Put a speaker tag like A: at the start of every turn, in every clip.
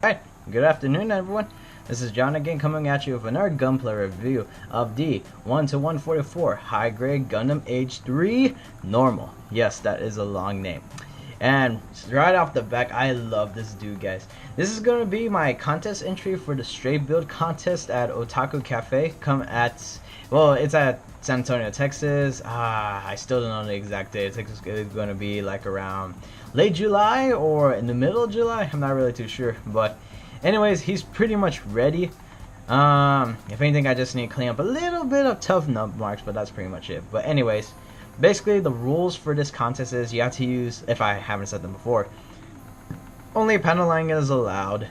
A: Alright, good afternoon everyone. This is John again coming at you with another gunplay review of the 1-144 high grade Gundam AGE-3 normal. Yes, that is a long name. And right off the back, I love this dude, guys. This is going to be my contest entry for the straight build contest at Otaku Cafe. It's at San Antonio, Texas. I still don't know the exact date. It's going to be like around late July or in the middle of July. I'm not really too sure. But anyways, he's pretty much ready. If anything, I just need to clean up a little bit of tough nub marks, but that's pretty much it. But anyways, basically the rules for this contest is you have to use, if I haven't said them before, only panel line is allowed.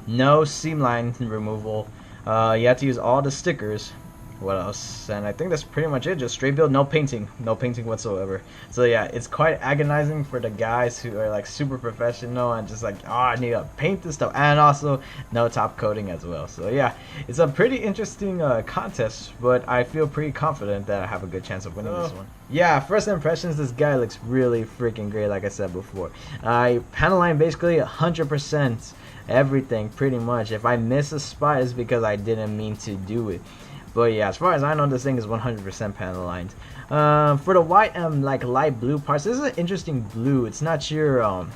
A: No seam line removal. You have to use all the stickers. What else? And I think that's pretty much it. Just straight build, no painting whatsoever. So yeah, it's quite agonizing for the guys who are like super professional and just like, oh, I need to paint this stuff, and also no top coating as well. So yeah, it's a pretty interesting contest, but I feel pretty confident that I have a good chance of winning this one. Yeah, first impressions, this guy looks really freaking great, like I said before. Panel line basically 100% everything pretty much. If I miss a spot, it's because I didn't mean to do it. But yeah, as far as I know, this thing is 100% panel lined. For the white and like light blue parts, this is an interesting blue. It's not your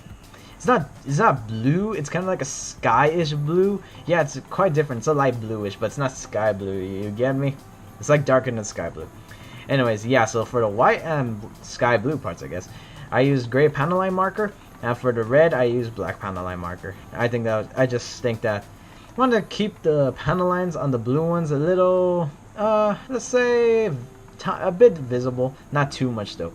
A: it's not blue. It's kind of like a sky-ish blue. Yeah, it's quite different. It's a light bluish, but it's not sky blue. You get me? It's like darker than sky blue. Anyways, yeah. So for the white and sky blue parts, I guess I used gray panel line marker, and for the red, I used black panel line marker. I just think that I want to keep the panel lines on the blue ones a little, let's say, a bit visible, not too much though.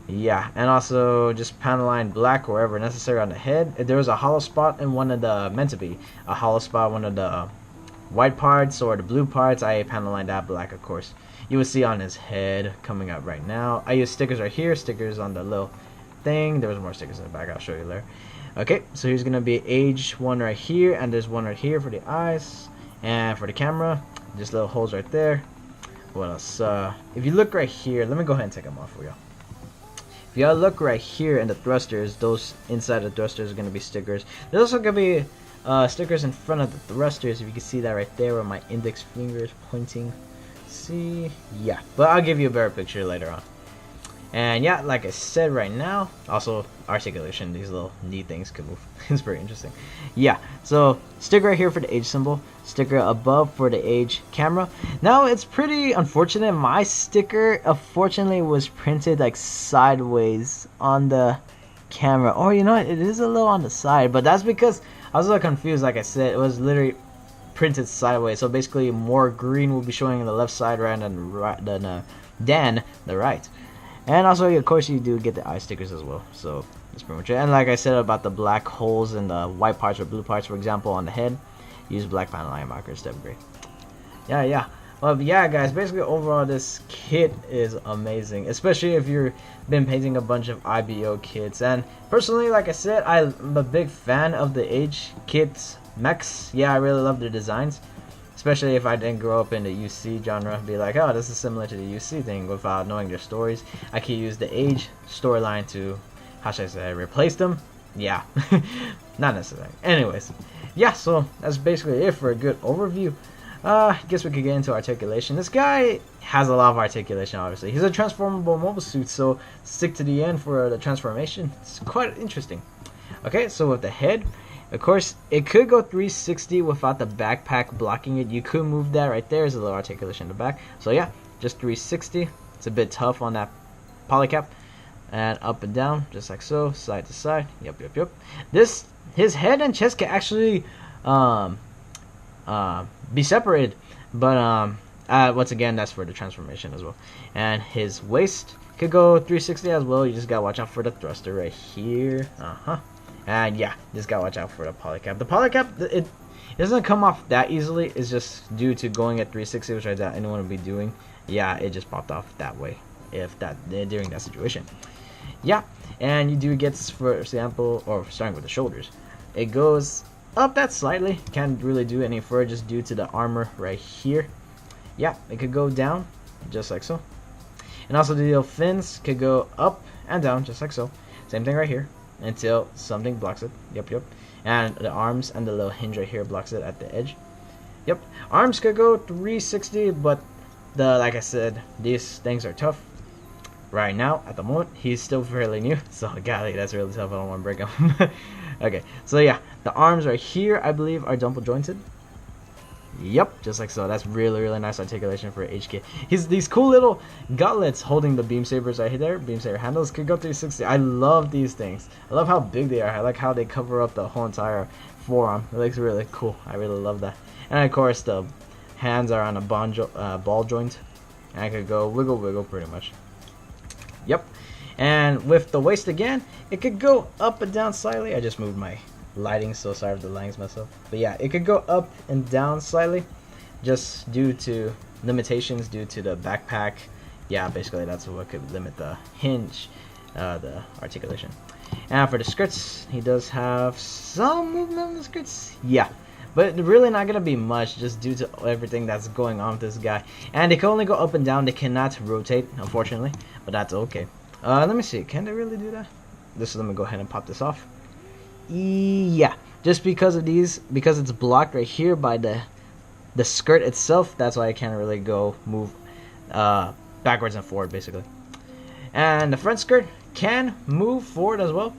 A: Yeah, and also just panel line black wherever necessary on the head. If there was a hollow spot in one of the, meant to be a hollow spot, one of the white parts or the blue parts, I panel line that black, of course. You will see on his head coming up right now. I use stickers right here, stickers on the little thing. There was more stickers in the back, I'll show you later. Okay, so here's gonna be age one right here, and there's one right here for the eyes, and for the camera, just little holes right there. What else? If you look right here, let me go ahead and take them off for you. If y'all look right here in the thrusters, those inside the thrusters are gonna be stickers. There's also gonna be stickers in front of the thrusters. If you can see that right there, where my index finger is pointing. See, yeah, but I'll give you a better picture later on. And yeah, like I said right now, also articulation, these little neat things can move. It's pretty interesting. Yeah, so sticker right here for the age symbol, sticker above for the age camera. Now it's pretty unfortunate, my sticker unfortunately was printed like sideways on the camera. Or you know what, it is a little on the side, but that's because I was a little confused. Like I said, it was literally printed sideways, so basically more green will be showing on the left side rather than the right. And also, of course, you do get the eye stickers as well. So that's pretty much it. And like I said about the black holes and the white parts or blue parts, for example, on the head, use black panel line markers. That'd be great. Yeah. Well, yeah, guys. Basically, overall, this kit is amazing, especially if you've been painting a bunch of IBO kits. And personally, like I said, I'm a big fan of the AGE kits mechs. Yeah, I really love their designs. Especially if I didn't grow up in the UC genre, be like, oh, this is similar to the UC thing without knowing their stories. I could use the AGE storyline to, how should I say, replace them? Yeah, not necessarily. Anyways, yeah, so that's basically it for a good overview. I guess we could get into articulation. This guy has a lot of articulation, obviously. He's a transformable mobile suit, so stick to the end for the transformation. It's quite interesting. Okay, so with the head, of course, it could go 360 without the backpack blocking it. You could move that right there. There's a little articulation in the back. So yeah, just 360. It's a bit tough on that polycap. And up and down, just like so, side to side. Yep. His head and chest can actually be separated. But once again, that's for the transformation as well. And his waist could go 360 as well. You just gotta watch out for the thruster right here. And yeah, just gotta watch out for the polycap. The polycap, it doesn't come off that easily. It's just due to going at 360, which I doubt anyone would be doing. Yeah, it just popped off that way during that situation. Yeah, and you do get, for example, or starting with the shoulders, it goes up that slightly. Can't really do any further just due to the armor right here. Yeah, it could go down just like so. And also the little fins could go up and down just like so. Same thing right here. Until something blocks it. Yep. and the arms and the little hinge right here blocks it at the edge. Yep, arms could go 360, but like I said, these things are tough. Right now, at the moment, he's still fairly new, so golly, that's really tough. I don't want to break him. Okay, so yeah, the arms right here, I believe, are double jointed. Yep, just like so. That's really nice articulation for HK. These cool little gauntlets holding the beam sabers right there. Beam saber handles could go 360. I love these things. I love how big they are. I like how they cover up the whole entire forearm. It looks really cool. I really love that. And of course, the hands are on a ball joint. And I could go wiggle pretty much. Yep. And with the waist again, it could go up and down slightly. I just moved my lighting, so sorry if the lighting's messed up. But yeah, it could go up and down slightly, just due to limitations due to the backpack. Yeah, basically that's what could limit the hinge, the articulation. And for the skirts, he does have some movement on the skirts. Yeah, but really not gonna be much, just due to everything that's going on with this guy. And they can only go up and down. They cannot rotate, unfortunately, but that's okay. Let me see. Can they really do that? Let me go ahead and pop this off. Yeah, just because of these, because it's blocked right here by the skirt itself, that's why I can't really move backwards and forward basically. And the front skirt can move forward as well,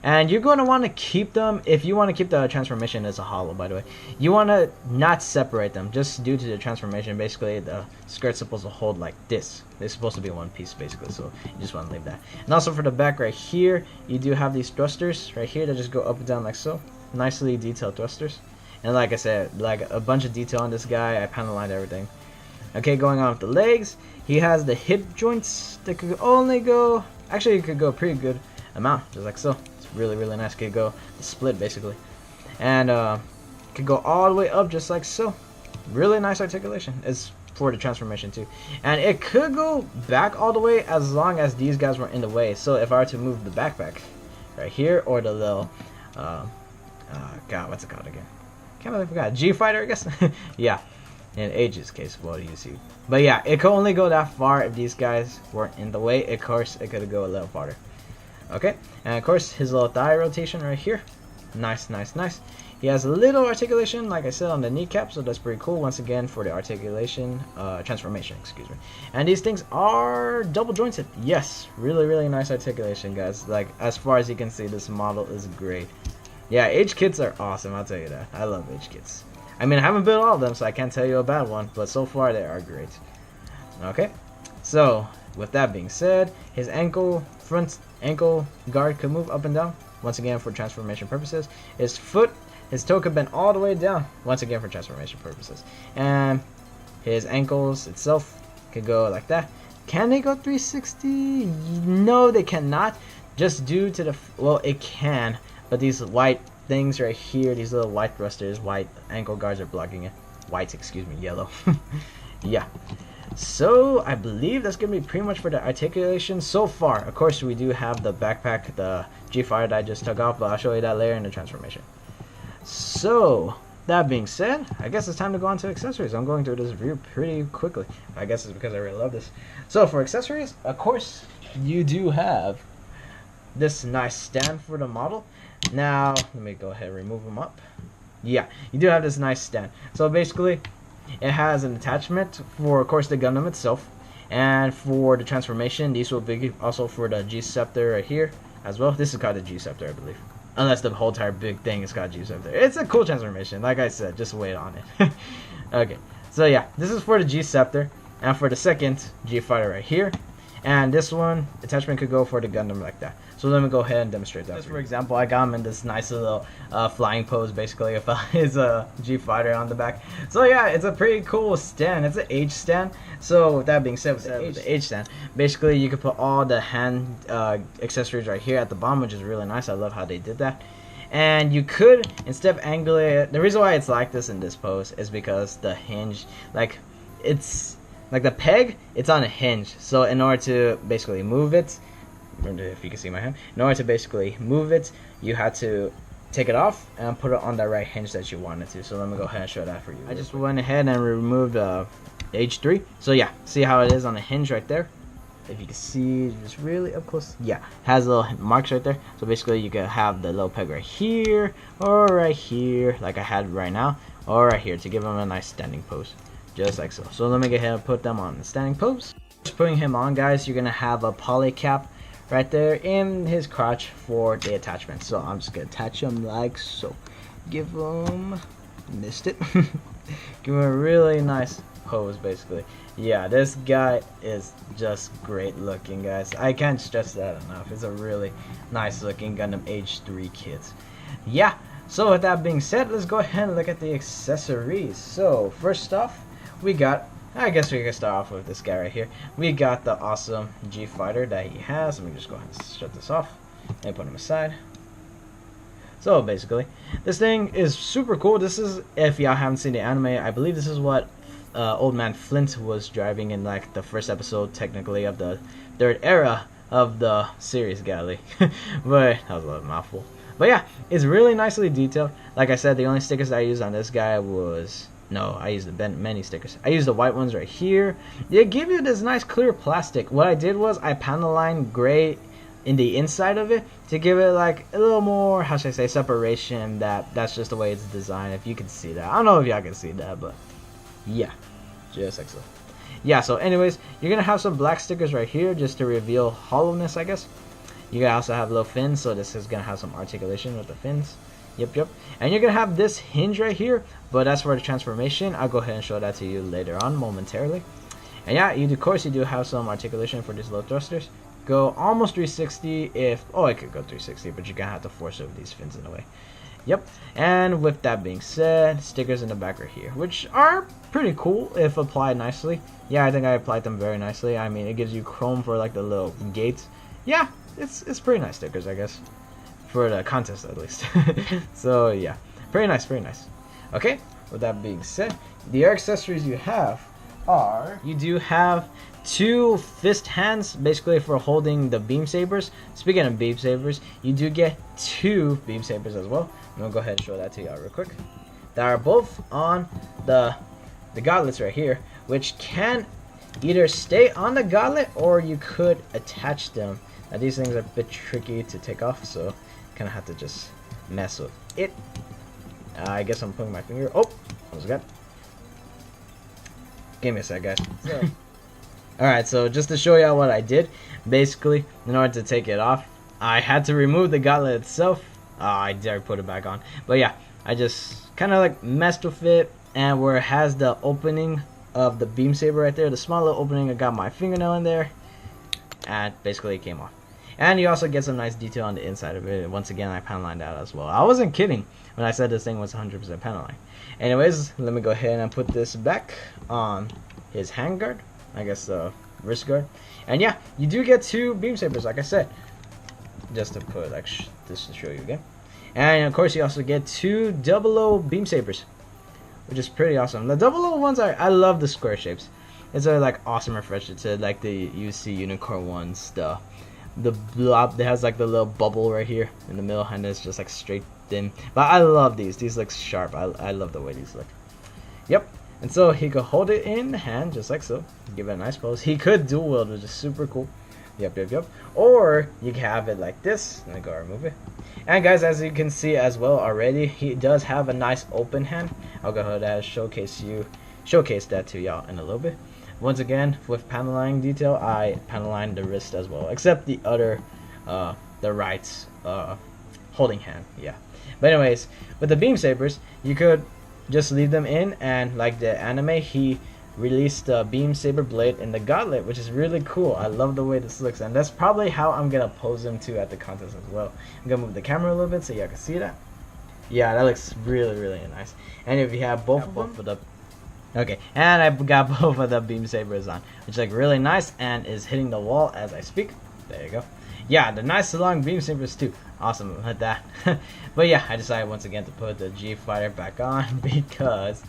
A: and you're going to want to keep them, if you want to keep the transformation as a hollow, by the way, you want to not separate them, just due to the transformation. Basically the skirt's supposed to hold like this. It's supposed to be one piece basically, so you just want to leave that. And also for the back right here, you do have these thrusters right here that just go up and down like so. Nicely detailed thrusters. And like I said, like a bunch of detail on this guy. I panel lined everything. Okay, going on with the legs, he has the hip joints that could only go, actually it could go a pretty good amount, just like so. It's really nice. Could go the split basically, and could go all the way up just like so. Really nice articulation. It's for the transformation too, and it could go back all the way as long as these guys were in the way. So if I were to move the backpack right here, or the little God, what's it called again? Can't believe I forgot. G-Fighter, I guess. Yeah, in AGE's case, what do you see? But yeah, it could only go that far if these guys weren't in the way. Of course, it could go a little farther. Okay, and of course his little thigh rotation right here. Nice. He has a little articulation, like I said, on the kneecap, so that's pretty cool. Once again, for the articulation, transformation, excuse me. And these things are double jointed. Yes, really nice articulation, guys. Like, as far as you can see, this model is great. Yeah, AGE kits are awesome, I'll tell you that. I love AGE kits. I mean, I haven't built all of them, so I can't tell you a bad one, but so far they are great. Okay, so with that being said, his front ankle guard could move up and down, once again for transformation purposes. His toe could bend all the way down, once again for transformation purposes. And his ankles itself could go like that. Can they go 360? No, they cannot, just due to the, well, it can, but these white things right here, these little white thrusters, white ankle guards are blocking it. White, excuse me, yellow. Yeah. So I believe that's gonna be pretty much for the articulation so far. Of course, we do have the backpack, the G-Fighter that I just took off, but I'll show you that later in the transformation. So that being said, I guess it's time to go on to accessories. I'm going through this review pretty quickly. I guess it's because I really love this. So for accessories, of course, you do have this nice stand for the model. Now, let me go ahead and remove them up. Yeah, you do have this nice stand. So basically, it has an attachment for, of course, the Gundam itself. And for the transformation, these will be also for the G-Scepter right here as well. This is called the G-Scepter, I believe. Unless the whole entire big thing is called G-Scepter. It's a cool transformation, like I said, just wait on it. Okay, so yeah, this is for the G-Scepter. And for the second G-Fighter right here. And this one, attachment could go for the Gundam like that. So let me go ahead and demonstrate that. Just for example, I got him in this nice little flying pose, basically, if his G-Fighter on the back. So yeah, it's a pretty cool stand. It's an AGE stand. So with that being said, with the AGE stand, basically you can put all the hand accessories right here at the bottom, which is really nice. I love how they did that. And you could, instead of angling it, the reason why it's like this in this pose is because the hinge, like, it's like the peg, it's on a hinge. So in order to basically move it, if you can see my hand, in order to basically move it, you had to take it off and put it on the right hinge that you wanted to. So let me go ahead and show that for you. I just went ahead and removed AGE-3. So yeah, see how it is on the hinge right there. if you can see just really up close, yeah, has little marks right there. So basically you can have the little peg right here or right here like I had right now, or right here to give him a nice standing pose, just like so. So let me go ahead and put them on the standing pose. Just putting him on, guys, you're gonna have a poly cap right there in his crotch for the attachment. So I'm just gonna attach him like so. Give him, missed it. Give him a really nice pose, basically. Yeah, this guy is just great looking, guys. I can't stress that enough. It's a really nice looking Gundam AGE-3 kids. Yeah, so with that being said, let's go ahead and look at the accessories. So first off, we got, I guess we can start off with this guy right here. We got the awesome G fighter that he has. Let me just go ahead and shut this off and put him aside. So basically, this thing is super cool. This is, if y'all haven't seen the anime, I believe this is what Old Man Flint was driving in like the first episode, technically, of the third era of the series, Galley. But that was a little mouthful. But yeah, it's really nicely detailed. Like I said, the only stickers I used on this guy was, no, I used the many stickers. I used the white ones right here. They give you this nice clear plastic. What I did was I panel lined gray in the inside of it to give it like a little more, how should I say, separation. That's just the way it's designed, if you can see that. I don't know if y'all can see that, but yeah, just like so. Yeah, so anyways, you're gonna have some black stickers right here just to reveal hollowness, I guess. You can also have little fins, so this is gonna have some articulation with the fins. Yep. And you're gonna have this hinge right here, but that's for the transformation. I'll go ahead and show that to you later on momentarily. And yeah, of course you do have some articulation for these little thrusters. Go almost 360 if, oh, I could go 360, but you're gonna have to force over these fins in a way. Yep. And with that being said, stickers in the back right here, which are pretty cool if applied nicely. Yeah, I think I applied them very nicely. I mean, it gives you chrome for like the little gates. Yeah, it's pretty nice stickers, I guess, for the contest at least. So yeah, pretty nice. Okay, with that being said, the accessories you have are, you do have 2 fist hands, basically for holding the beam sabers. Speaking of beam sabers, you do get 2 beam sabers as well. I'm gonna go ahead and show that to y'all real quick. That are both on the gauntlets right here, which can either stay on the gauntlet or you could attach them. Now these things are a bit tricky to take off, so kind of have to just mess with it. I guess I'm putting my finger. Oh, almost got. Give me a sec, guys. So, alright, so just to show y'all what I did, basically, in order to take it off, I had to remove the gauntlet itself. I dare put it back on. But yeah, I just kind of like messed with it, and where it has the opening of the beam saber right there, the small little opening, I got my fingernail in there, and basically it came off. And you also get some nice detail on the inside of it. Once again, I panel lined out as well. I wasn't kidding when I said this thing was 100% panel line. Anyways, let me go ahead and put this back on his hand guard, I guess wrist guard. And yeah, you do get 2 beam sabers, like I said, just to put like this to show you again. And of course, you also get 2 00 beam sabers, which is pretty awesome. The 00 ones I love the square shapes. It's a like awesome refresher to like the UC unicorn ones. The blob that has like the little bubble right here in the middle, and it's just like straight thin. But I love these. These look sharp. I love the way these look. Yep. And so he could hold it in the hand just like so. Give it a nice pose. He could dual wield, which is super cool. Yep. Or you can have it like this. Let me go remove it. And guys, as you can see as well already, he does have a nice open hand. I'll go ahead and showcase that to y'all in a little bit. Once again, with panel lining detail, I panel lined the wrist as well, except the other, the right holding hand. Yeah. But anyways, with the beam sabers, you could just leave them in, and like the anime, he released the beam saber blade in the gauntlet, which is really cool. I love the way this looks, and that's probably how I'm gonna pose him too at the contest as well. I'm gonna move the camera a little bit so y'all can see that. Yeah, that looks really nice. And if you have both of the okay, and I got both of the beam sabers on, which look really nice and is hitting the wall as I speak. There you go. Yeah, the nice long beam sabers too. Awesome with that. But yeah, I decided once again to put the G fighter back on because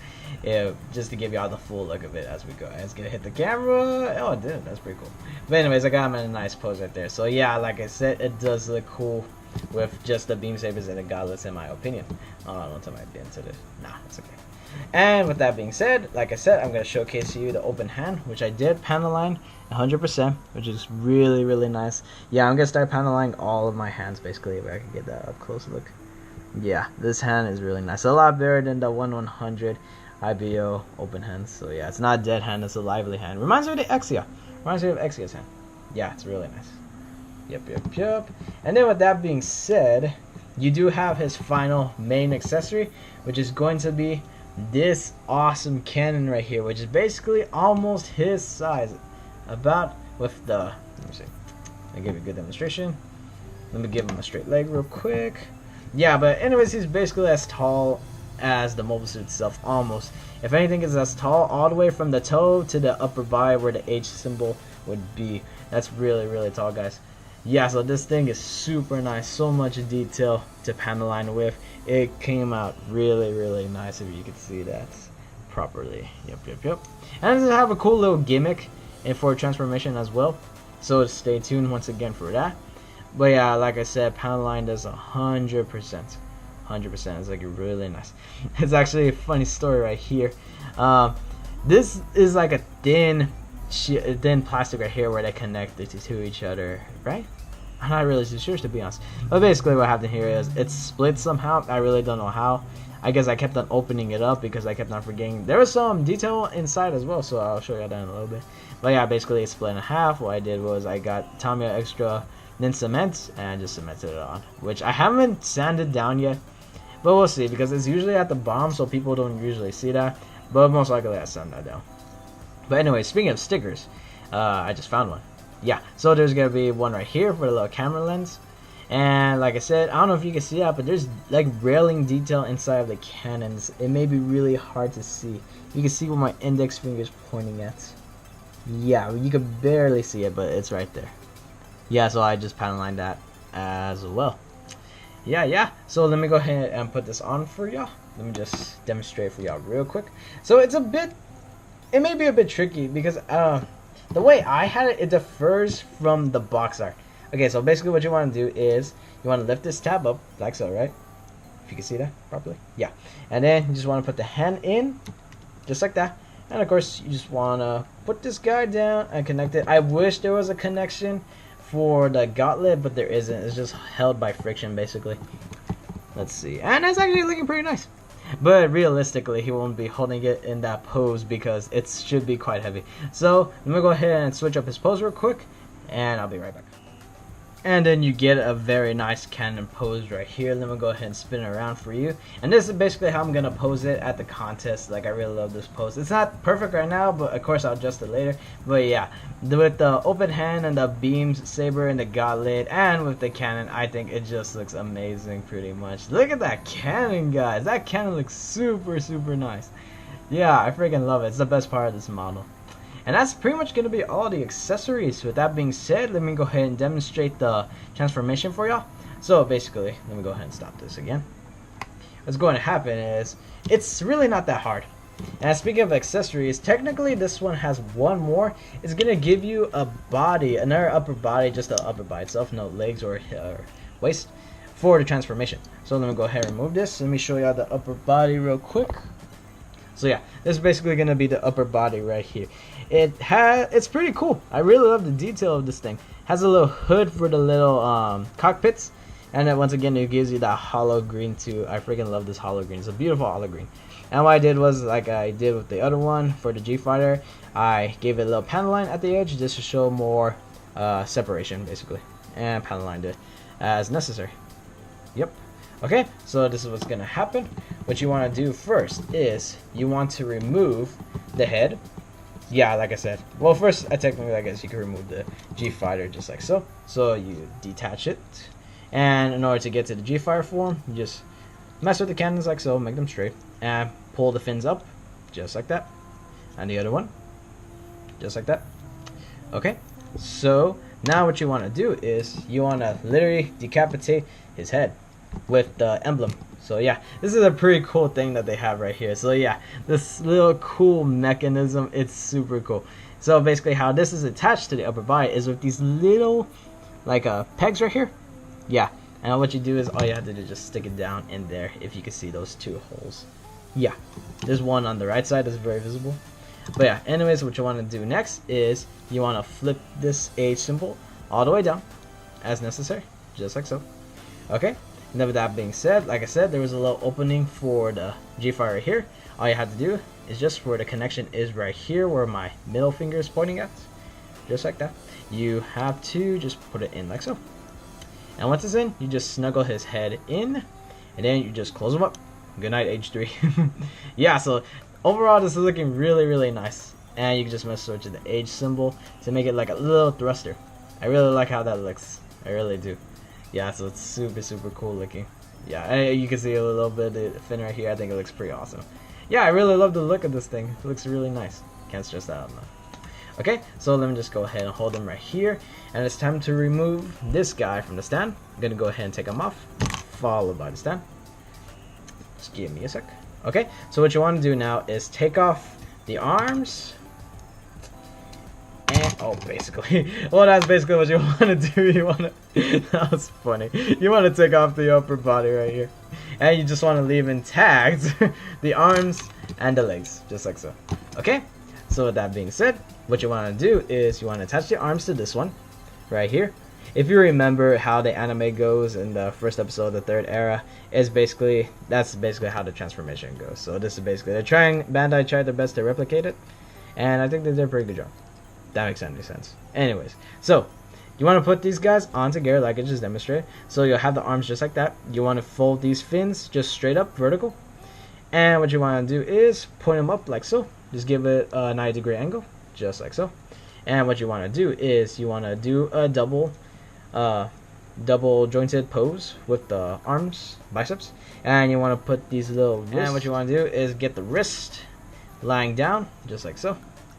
A: just to give y'all the full look of it as we go. It's gonna hit the camera. Oh, it did. That's pretty cool. But anyways, I got him in a nice pose right there. So yeah, like I said, it does look cool with just the beam sabers and the gauntlets, in my opinion. Don't tell my opinion to this. Nah, it's okay. And with that being said, like I said, I'm going to showcase to you the open hand, which I did panel line 100%, which is really, really nice. Yeah, I'm going to start panel lining all of my hands, basically, if I can get that up close look. Yeah, this hand is really nice. A lot better than the 1/100 IBO open hands. So yeah, it's not a dead hand, it's a lively hand. Reminds me of the Exia. Reminds me of Exia's hand. Yeah, it's really nice. Yep. And then with that being said, you do have his final main accessory, which is going to be this awesome cannon right here, which is basically almost his size. About with the, let me see. I'll give you a good demonstration. Let me give him a straight leg real quick. Yeah, but anyways, he's basically as tall as the mobile suit itself, almost. If anything, is as tall all the way from the toe to the upper body where the H symbol would be. That's really, really tall, guys. Yeah, so this thing is super nice. So much detail to panel line with. It came out really, really nice, if you can see that properly. Yep. And it have a cool little gimmick and for transformation as well. So stay tuned once again for that. But yeah, like I said, panel line does 100%. 100%. It's like really nice. It's actually a funny story right here. This is like a thin plastic right here where they connect to each other, right? I'm not really too sure, to be honest. But basically what happened here is it's split somehow. I really don't know how. I guess I kept on opening it up because I kept on forgetting. There was some detail inside as well, so I'll show you that in a little bit. But yeah, basically it's split in half. What I did was I got Tamiya Extra Nin cement and just cemented it on, which I haven't sanded down yet, but we'll see, because it's usually at the bottom, so people don't usually see that. But most likely I sand that down. But anyway, speaking of stickers, I just found one. Yeah, so there's gonna be one right here for the little camera lens, and like I said, I don't know if you can see that, but there's like railing detail inside of the cannons. It may be really hard to see. You can see where my index finger is pointing at. Yeah, you can barely see it, but it's right there. Yeah, so I just panel lined that as well. Yeah. So let me go ahead and put this on for y'all. Let me just demonstrate for y'all real quick. So it may be a bit tricky because the way I had it, it differs from the box art. Okay, so basically what you want to do is you want to lift this tab up like so, right? If you can see that properly. Yeah. And then you just want to put the hand in just like that. And of course you just want to put this guy down and connect it. I wish there was a connection for the gauntlet, but there isn't. It's just held by friction, basically. Let's see. And it's actually looking pretty nice. But realistically, he won't be holding it in that pose because it should be quite heavy. So let me go ahead and switch up his pose real quick, and I'll be right back. And then you get a very nice cannon pose right here. Let me go ahead and spin it around for you. And this is basically how I'm going to pose it at the contest. Like, I really love this pose. It's not perfect right now, but of course I'll adjust it later. But yeah, with the open hand and the beam saber and the gauntlet and with the cannon, I think it just looks amazing pretty much. Look at that cannon, guys. That cannon looks super, super nice. Yeah, I freaking love it. It's the best part of this model. And that's pretty much going to be all the accessories. With that being said, let me go ahead and demonstrate the transformation for y'all. So basically, let me go ahead and stop this again. What's going to happen is, it's really not that hard. And speaking of accessories, technically this one has one more. It's going to give you a body, another upper body, just the upper body itself, no legs or waist, for the transformation. So let me go ahead and remove this. Let me show y'all the upper body real quick. So yeah, this is basically going to be the upper body right here. It's pretty cool. I really love the detail of this thing. It has a little hood for the little cockpits, and then once again it gives you that hollow green too. I freaking love this hollow green. It's a beautiful hollow green. And what I did was, like I did with the other one for the G Fighter, I gave it a little panel line at the edge just to show more separation basically, and panel lined it as necessary. Yep. Okay, so this is what's gonna happen. What you want to do first is you want to remove the head. Yeah, like I said. Well, first, technically, I guess you can remove the G Fighter just like so. So you detach it, and in order to get to the G Fighter form, you just mess with the cannons like so, make them straight, and pull the fins up, just like that, and the other one, just like that. Okay, so now what you want to do is you want to literally decapitate his head with the emblem. So yeah, this is a pretty cool thing that they have right here. So yeah, this little cool mechanism, it's super cool. So basically how this is attached to the upper body is with these little like pegs right here. Yeah, And what you do is all you have to do is just stick it down in there. If you can see those two holes, yeah, there's one on the right side that's very visible. But yeah, anyways, what you want to do next is you want to flip this AGE symbol all the way down as necessary, just like so. Okay, and then with that being said, like I said, there was a little opening for the G-fire right here. All you have to do is just where the connection is right here, where my middle finger is pointing at, just like that. You have to just put it in like so. And once it's in, you just snuggle his head in, and then you just close him up. Good night, AGE-3. Yeah, so overall, this is looking really, really nice. And you can just mess with the AGE symbol to make it like a little thruster. I really like how that looks. I really do. Yeah, so it's super, super cool looking. Yeah, and you can see a little bit of the fin right here. I think it looks pretty awesome. Yeah, I really love the look of this thing. It looks really nice. Can't stress that out enough. Okay, so let me just go ahead and hold him right here. And it's time to remove this guy from the stand. I'm going to go ahead and take him off, followed by the stand. Just give me a sec. Okay, so what you want to do now is take off the arms. And, oh, basically. Well, that's basically what you want to do. You want to, that was funny. You want to take off the upper body right here. And you just want to leave intact the arms and the legs, just like so. Okay, so with that being said, what you want to do is you want to attach the arms to this one right here. If you remember how the anime goes in the first episode of the third era, is basically, that's basically how the transformation goes. So this is basically, Bandai tried their best to replicate it, and I think they did a pretty good job. That makes any sense. Anyways, so you want to put these guys on together like I just demonstrated. So you'll have the arms just like that. You want to fold these fins just straight up, vertical. And what you want to do is point them up like so. Just give it a 90-degree angle, just like so. And what you want to do is you want to do a double jointed pose with the arms, biceps. And you want to put these little wrists. And what you want to do is get the wrist lying down, just like so.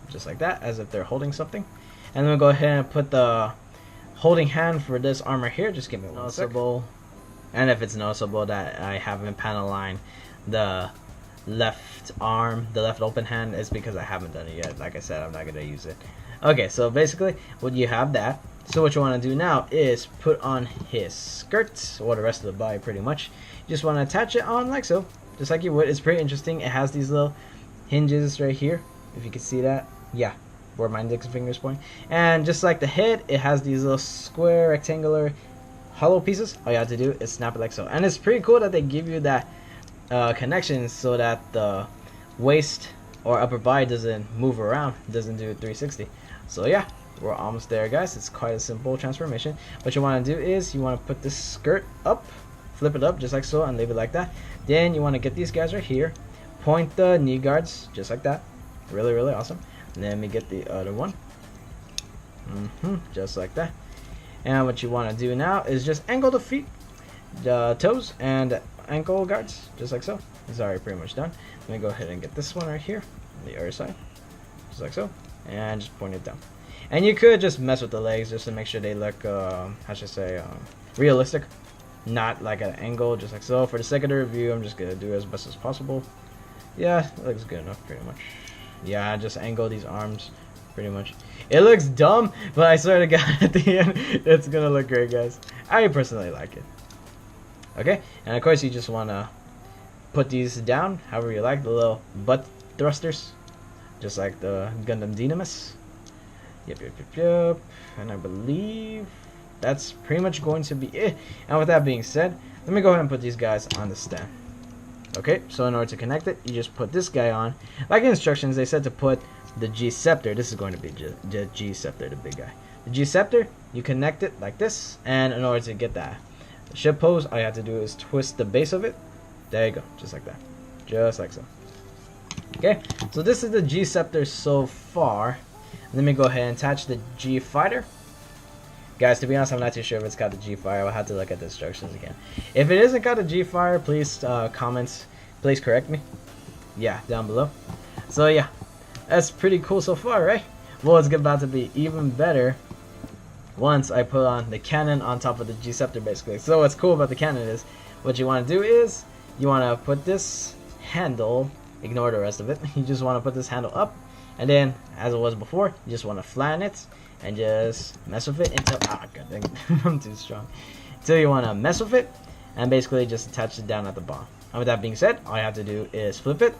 A: Just like that, as if they're holding something. And then we'll go ahead and put the holding hand for this arm right here. Just give me one second. And if it's noticeable that I haven't panel lined the left arm, the left open hand, is because I haven't done it yet. Like I said, I'm not going to use it. Okay, so basically, when you have that, so what you want to do now is put on his skirt, or the rest of the body pretty much. You just want to attach it on like so, just like you would. It's pretty interesting. It has these little hinges right here, if you can see that. Yeah, where my index fingers point. And just like the head, it has these little square, rectangular, hollow pieces. All you have to do is snap it like so. And it's pretty cool that they give you that connection so that the waist or upper body doesn't move around, doesn't do 360. So yeah, we're almost there, guys. It's quite a simple transformation. What you want to do is you want to put this skirt up, flip it up just like so, and leave it like that. Then you want to get these guys right here, point the knee guards just like that. Really, really awesome. And then let me get the other one. Just like that. And what you want to do now is just angle the feet, the toes, and ankle guards, just like so. It's already pretty much done. Let me go ahead and get this one right here, on the other side, just like so, and just point it down. And you could just mess with the legs just to make sure they look, how should I say, realistic, not like an angle, just like so. For the sake of the review, I'm just gonna do it as best as possible. Yeah, it looks good enough, pretty much. Yeah, just angle these arms, pretty much. It looks dumb, but I swear to God, at the end, it's gonna look great, guys. I personally like it. Okay, and of course, you just wanna put these down, however you like, the little butt thrusters, just like the Gundam Dynamis. Yep. And I believe that's pretty much going to be it. And with that being said, let me go ahead and put these guys on the stand. Okay, so in order to connect it, you just put this guy on. Like in instructions, they said to put the G-Scepter. This is going to be the G-Scepter, the big guy. The G-Scepter, you connect it like this, and in order to get that ship pose, all you have to do is twist the base of it. There you go, just like that. Just like so. Okay, so this is the G-Scepter so far. Let me go ahead and attach the G-Fighter. Guys, to be honest, I'm not too sure if it's got the G-Fire. I'll have to look at the instructions again. If it isn't got a G-Fire, please comments, please correct me. Yeah, down below. So yeah, that's pretty cool so far, right? Well, it's about to be even better once I put on the cannon on top of the G-Scepter, basically. So what's cool about the cannon is, what you want to do is, you want to put this handle, ignore the rest of it, you just want to put this handle up, and then, as it was before, you just want to flatten it, and just mess with it until, god dang, I'm too strong, So you want to mess with it and basically just attach it down at the bottom. And with that being said, all you have to do is flip it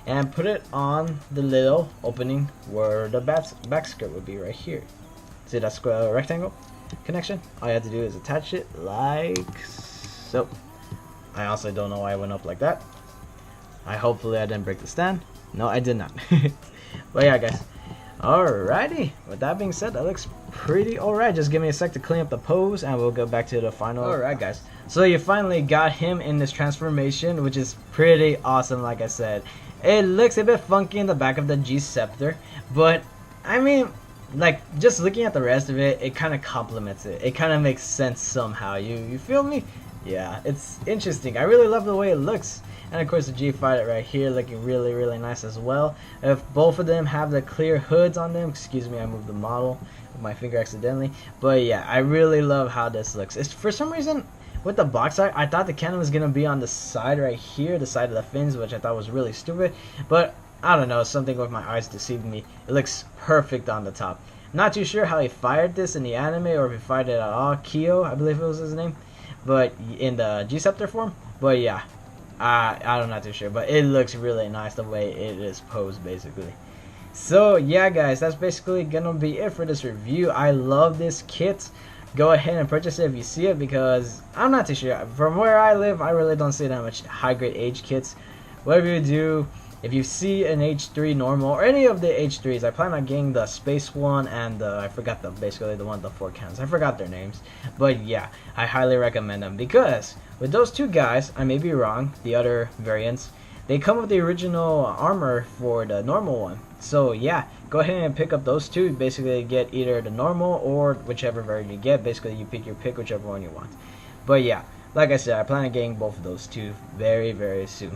A: and put it on the little opening where the back skirt would be right here. See that square rectangle connection? All you have to do is attach it like so. I also don't know why I went up like that. Hopefully I didn't break the stand. No, I did not. But yeah, guys. Alrighty. With that being said, that looks pretty alright. Just give me a sec to clean up the pose and we'll go back to the final. Alright, guys. So you finally got him in this transformation, which is pretty awesome, like I said. It looks a bit funky in the back of the G scepter, but I mean, like, just looking at the rest of it, it kind of complements it. It kind of makes sense somehow. You feel me? Yeah, it's interesting. I really love the way it looks. And of course the G fighter right here looking really, really nice as well. If both of them have the clear hoods on them, excuse me, I moved the model with my finger accidentally. But yeah, I really love how this looks. It's, for some reason, with the box art, I thought the cannon was going to be on the side right here, the side of the fins, which I thought was really stupid. But I don't know, something with my eyes deceived me. It looks perfect on the top. Not too sure how he fired this in the anime or if he fired it at all. Kyo, I believe it was his name. But in the G-Scepter form. But yeah, I'm not too sure, but it looks really nice the way it is posed, basically. So yeah, guys, that's basically gonna be it for this review. I love this kit. Go ahead and purchase it if you see it, because I'm not too sure. From where I live, I really don't see that much high-grade AGE kits. Whatever you do, if you see an AGE-3 normal or any of the AGE-3s, I plan on getting the space one and I forgot basically the 4 cans. I forgot their names, but yeah, I highly recommend them, because with those two guys, I may be wrong, the other variants, they come with the original armor for the normal one. So yeah, go ahead and pick up those two. Basically get either the normal or whichever variant you get. Basically you pick your pick, whichever one you want. But yeah, like I said, I plan on getting both of those two very, very soon.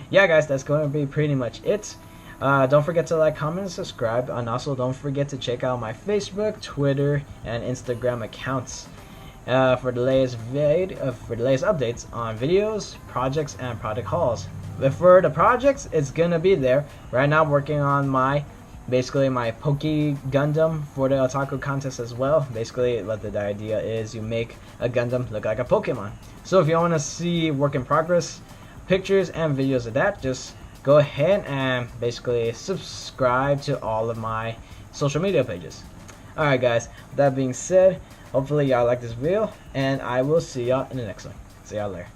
A: Yeah, guys, that's going to be pretty much it. Don't forget to like, comment, and subscribe. And also don't forget to check out my Facebook, Twitter, and Instagram accounts for the latest updates on videos, projects, and product hauls. But for the projects, it's gonna be there. Right now I'm working on basically my Poke Gundam for the Otaku contest as well. Basically what the idea is, you make a Gundam look like a Pokemon. So if you want to see work in progress pictures and videos of that, just go ahead and basically subscribe to all of my social media pages. Alright, guys, with that being said, hopefully y'all like this video, and I will see y'all in the next one. See y'all later.